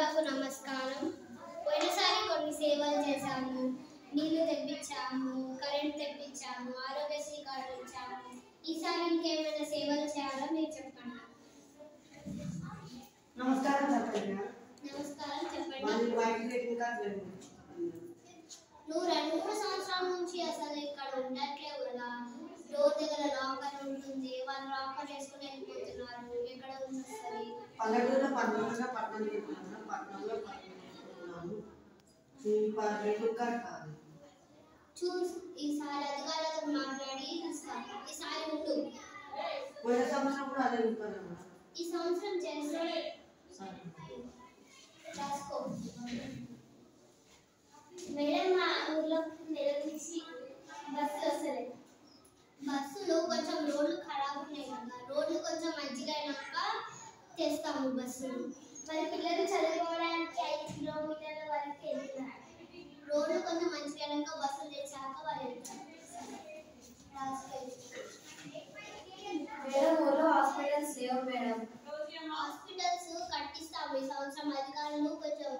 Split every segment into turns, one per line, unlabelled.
పెద్దలకు నమస్కారం. పోయినసారి కొన్ని సేవలు చేశాము. నీళ్లు తెప్పించాము, కరెంట్ తెప్పించాము, ఆరోగ్యశ్రీ కార్డు ఇచ్చాము. ఈసారి ఇంకేమైనా సేవలు చేయాలో మీరు చెప్పండి.
నమస్కారం చెప్పండి.
నమస్కారం చెప్పండి. నువ్వు 2-3 సంవత్సరాల నుంచి అసలు ఇక్కడ ఉండట్లేవు కదా. డోర్ దగ్గర లాకర్ ఉంటుంది, వాళ్ళు లాకర్ వేసుకుని వెళ్ళిపోతున్నారు. ఎక్కడ ఉంటుంది?
పల్లెటూరులో పట్టణంలో కాదు.
చూసి ఈసారి అధికారులతో మాట్లాడి ఇస్తాను. ఈసారి ఉండు.
పోయిన సంవత్సరం కూడా అదే ఉంటాను.
ఈ సంవత్సరం చేస్తే రాసుకో. మేడం, మా ఊర్లో నెలకి బస్సు వస్తుంది. బస్సులో కొంచెం రోడ్లు ఖరాబ్ ఉన్నాయి కదా, రోడ్లు కొంచెం మంచిగా అయినాక తెస్తాము బస్సులు. మరి పిల్లలు చదువుకోవడానికి 5 కిలోమీటర్ల వరకు వెళ్తున్నారు. రోడ్లు కొంచెం మంచిగా అయినాక బస్సులు తెచ్చాక వాళ్ళు వెళ్తారు.
మేడం, ఊర్లో హాస్పిటల్స్ లేవు మేడం.
హాస్పిటల్స్ కట్టిస్తాము. ఈ సంవత్సరం అధికారులు కొంచెం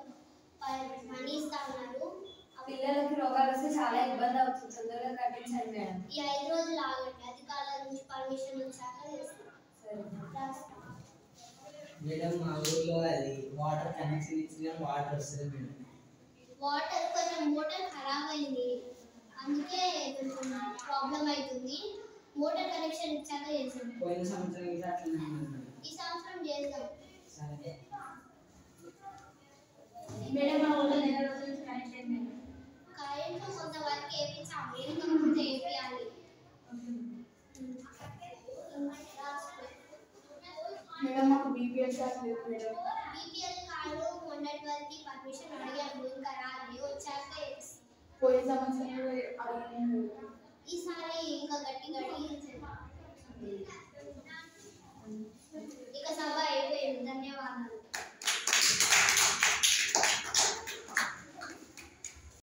మనీ ఇస్తా ఉన్నారు.
పిల్లలకి రోగాలు వస్తే చాలా ఇబ్బంది అవుతుంది, తొందరగా కట్టించండి మేడం.
ఈ 5 రోజులు ఆగండి, అధికారుల నుంచి పర్మిషన్ వచ్చాక చేస్తాం.
మేడం, మా ఊర్లో అది వాటర్ కనెక్షన్ ఇచ్చిన వాటర్ వస్తుంది మేడం.
వాటర్ కొంచెం మోటార్ ఖరాబ్ అయింది, అందుకే కొంచెం ప్రాబ్లం అవుతుంది. మోటార్ కనెక్షన్ ఇచ్చాక చేస్తాం.
పోయిన సంవత్సరం ఇది అట్లనే ఉంది.
ఈ సంవత్సరం చేద్దాం.
సరే
మేడం, మా ఊర్లో నెల రోజుల నుంచి కరెంట్ లేదు మేడం.
కరెంట్ కొంతవరకు వేయించాము, ఇంకా ముందు వేయాలి.
మేడం, మాకు బీపీఎల్ కార్డు లేదు మేడం.
బీపీఎల్ కార్డు మొన్నటి వరకు పర్మిషన్ అడిగాము, ఇంకా రాలి వచ్చాక వేస్తాం.
పోయిన సంవత్సరం అడిగాను.
ఈసారి ఇంకా గట్టి